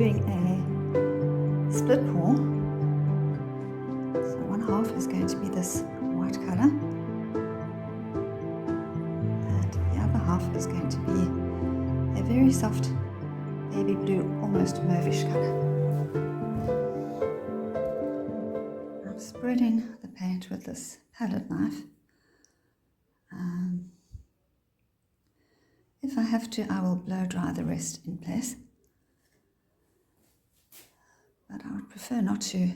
doing a split pour. So one half is going to be this white colour, and the other half is going to be a very soft baby blue, almost mauve-ish colour. I'm spreading the paint with this palette knife. If I have to, I will blow dry the rest in place, but I would prefer not to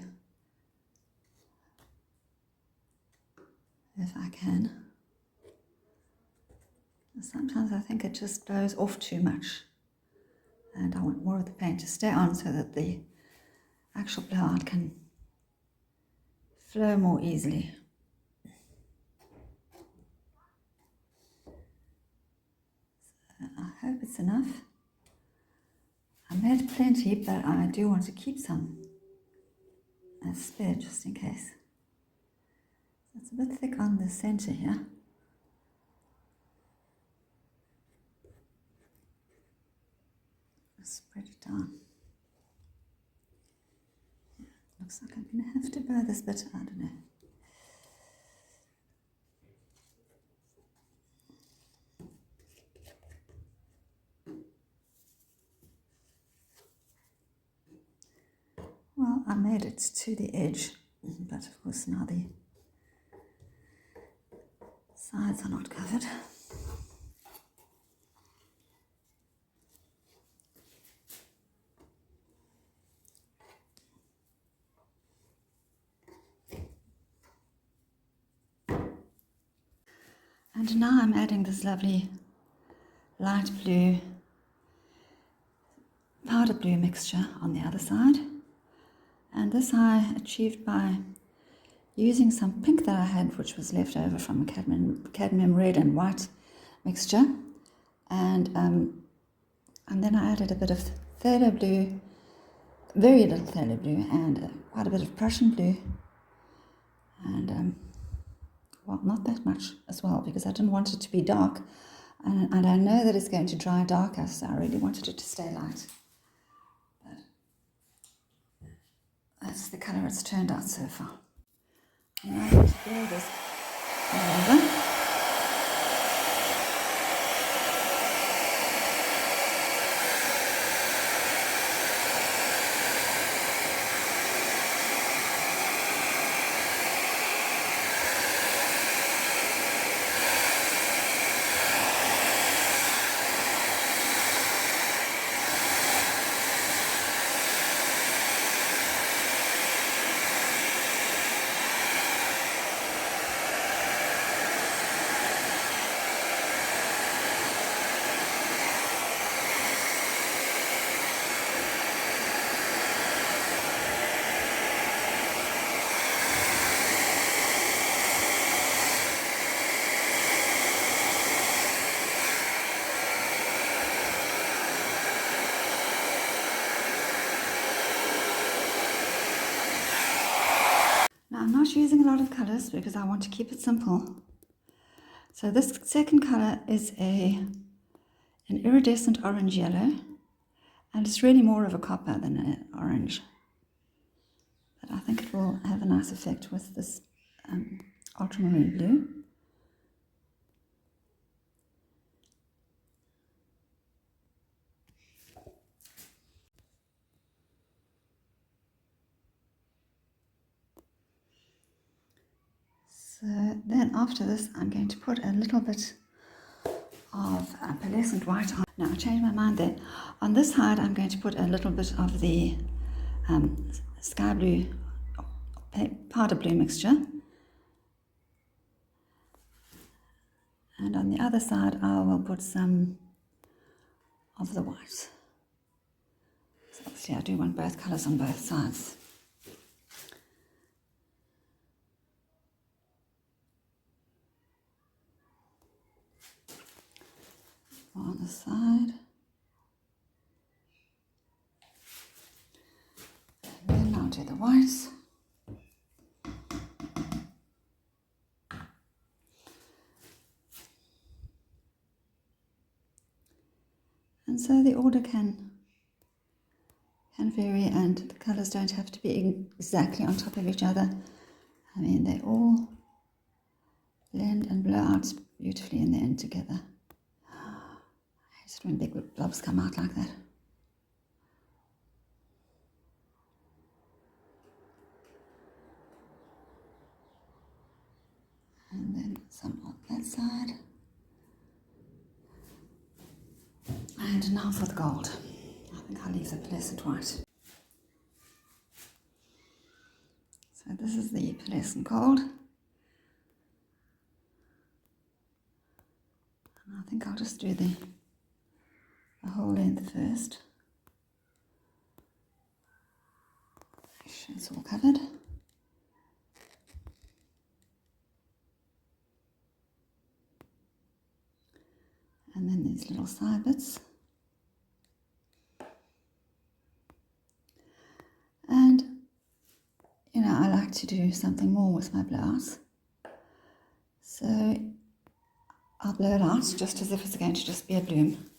if I can. Sometimes I think it just blows off too much, and I want more of the paint to stay on so that the actual blowout can flow more easily. So I hope it's enough. I made plenty, but I do want to keep some as spare just in case. So it's a bit thick on the center here. Spread it down. Yeah, looks like I'm going to have to blow this bit, I don't know. Well, I made it to the edge, but of course now the sides are not covered. And now I'm adding this lovely light blue, powder blue mixture on the other side. And this I achieved by using some pink that I had, which was left over from a cadmium red and white mixture. And then I added a bit of phthalo blue, very little phthalo blue, and quite a bit of Prussian blue. And well, not that much as well, because I didn't want it to be dark, and I know that it's going to dry darker, so I really wanted it to stay light. But that's the colour it's turned out so far. And I'm going to blow this all over. Now I'm not using a lot of colours because I want to keep it simple. So this second colour is an iridescent orange yellow, and it's really more of a copper than an orange. But I think it will have a nice effect with this ultramarine blue. So then after this, I'm going to put a little bit of pearlescent white on. Now I changed my mind there. On this side, I'm going to put a little bit of the sky blue, powder blue mixture. And on the other side, I will put some of the white. So obviously I do want both colours on both sides. On the side, and then I'll do the whites. And so the order can can vary, and the colours don't have to be exactly on top of each other. I mean, they all blend and blow out beautifully in the end together. I hate it when big blobs come out like that. And then some on that side. And now for the gold. I think I'll leave the pearlescent white. So this is the pearlescent gold. And I think I'll just do the whole length first. Make sure it's all covered. And then these little side bits. And, you know, I like to do something more with my blowouts. So I'll blow it out just as if it's going to just be a bloom.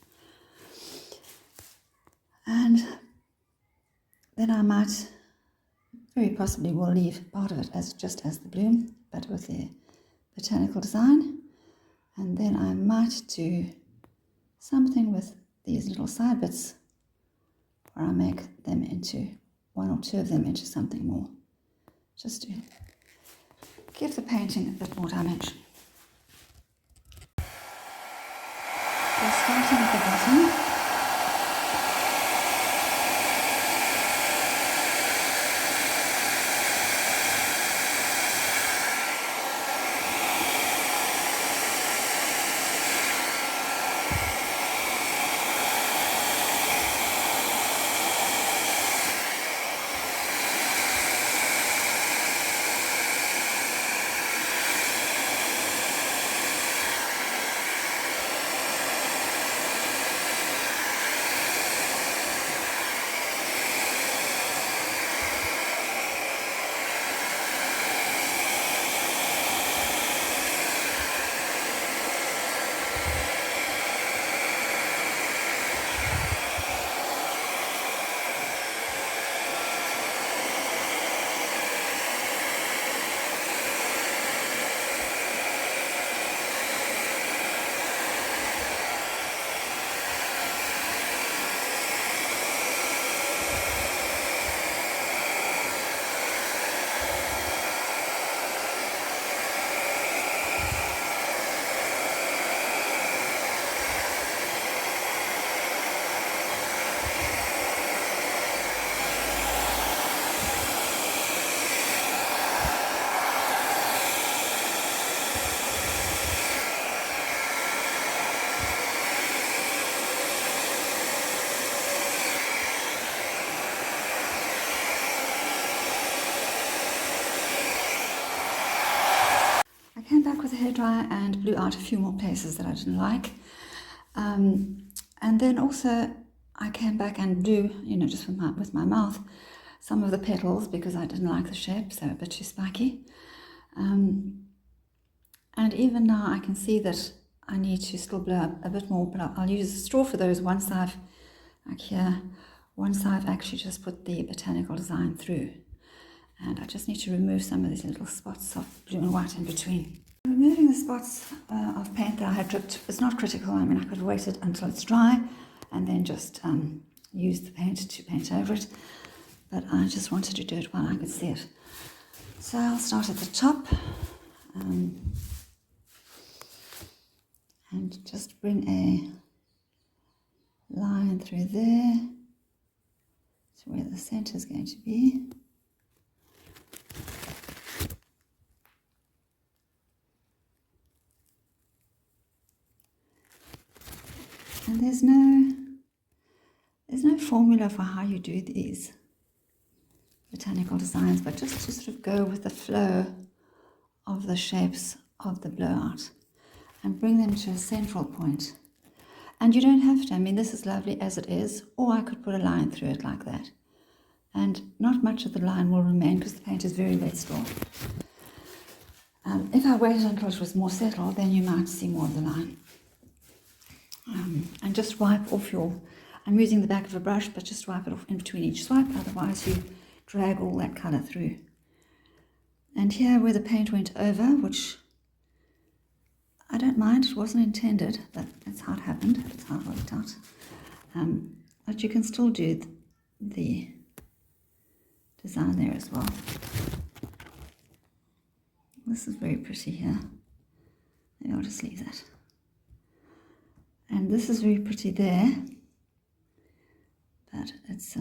And then I might, very possibly will leave part of it as just as the bloom, but with the botanical design. And then I might do something with these little side bits where I make them into, one or two of them into something more, just to give the painting a bit more dimension. So starting at the bottom, I came back with a hairdryer and blew out a few more places that I didn't like. And then also I came back and blew, you know, just with my mouth, some of the petals because I didn't like the shape, so a bit too spiky. And even now I can see that I need to still blow up a bit more, but I'll use a straw for those once I've, like here, once I've actually just put the botanical design through. And I just need to remove some of these little spots of blue and white in between. Removing the spots of paint that I had dripped is not critical. I mean, I could have waited until it's dry and then just use the paint to paint over it. But I just wanted to do it while I could see it. So I'll start at the top and just bring a line through there to where the center is going to be. And there's no formula for how you do these botanical designs, but just to sort of go with the flow of the shapes of the blowout and bring them to a central point. And you don't have to, I mean, this is lovely as it is, or I could put a line through it like that. And not much of the line will remain because the paint is very wet still. If I waited until it was more settled, then you might see more of the line. And just wipe off your, I'm using the back of a brush, but just wipe it off in between each swipe, otherwise you drag all that colour through. And here where the paint went over, which I don't mind, it wasn't intended, but that's how it happened, that's how it worked out. But you can still do the design there as well. This is very pretty here. Maybe I'll just leave that. And this is very pretty there, but it's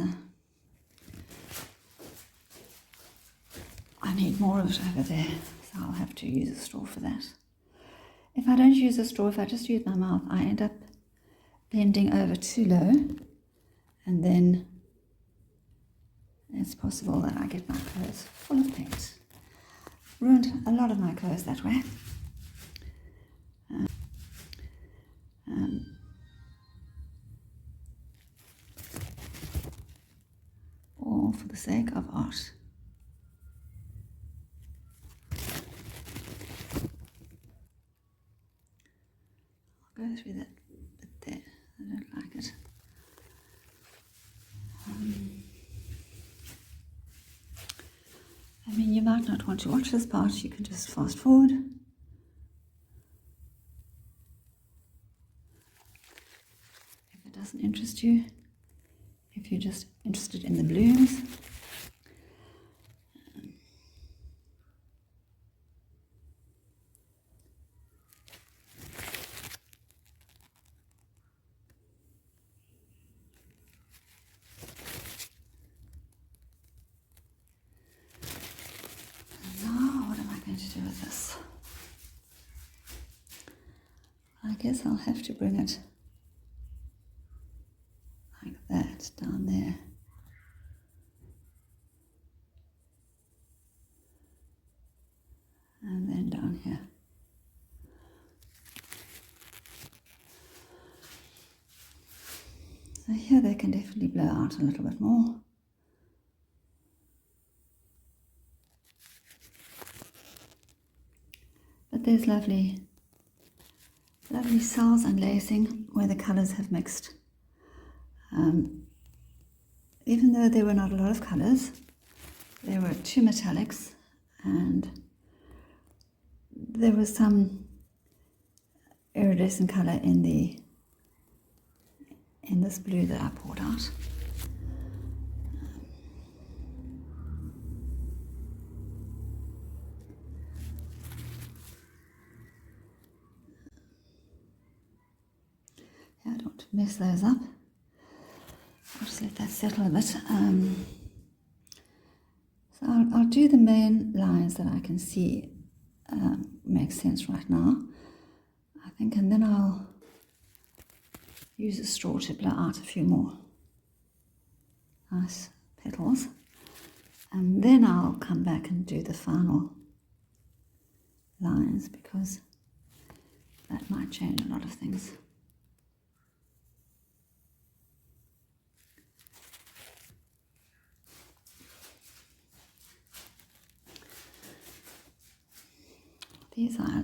I need more of it over there, so I'll have to use a straw for that. If I don't use a straw, if I just use my mouth, I end up bending over too low, and then it's possible that I get my clothes full of paint. Ruined a lot of my clothes that way. All for the sake of art. I'll go through that bit there. I don't like it. I mean, you might not want to watch this part, you can just fast forward. If it doesn't interest you, if you're just interested in the blooms. To do with this. I guess I'll have to bring it like that down there. And then down here. So here they can definitely blow out a little bit more. But there's lovely cells and lacing where the colours have mixed. Even though there were not a lot of colours, there were 2 metallics, and there was some iridescent colour in this blue that I poured out. I don't want to mess those up. I'll just let that settle a bit. So I'll do the main lines that I can see make sense right now, I think, and then I'll use a straw to blow out a few more nice petals, and then I'll come back and do the final lines, because that might change a lot of things.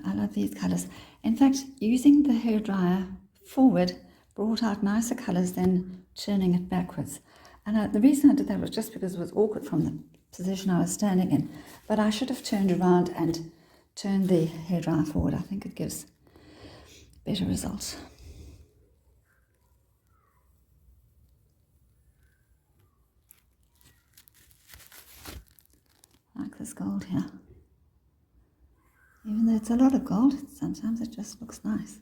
I love these colours. In fact, using the hairdryer forward brought out nicer colours than turning it backwards. And the reason I did that was just because it was awkward from the position I was standing in. But I should have turned around and turned the hairdryer forward. I think it gives better results. Like this gold here. Even though it's a lot of gold, sometimes it just looks nice.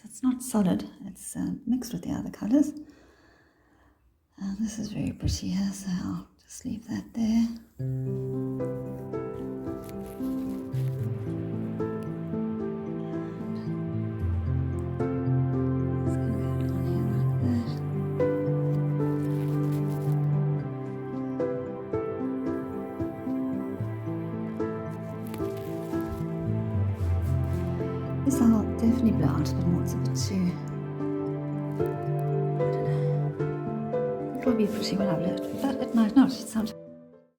It's not solid, it's mixed with the other colours. And this is very pretty here, so I'll just leave that there. This I'll definitely blow out a bit more, it's a bit too, I don't know. It'll be pretty when I blow it, but it might not.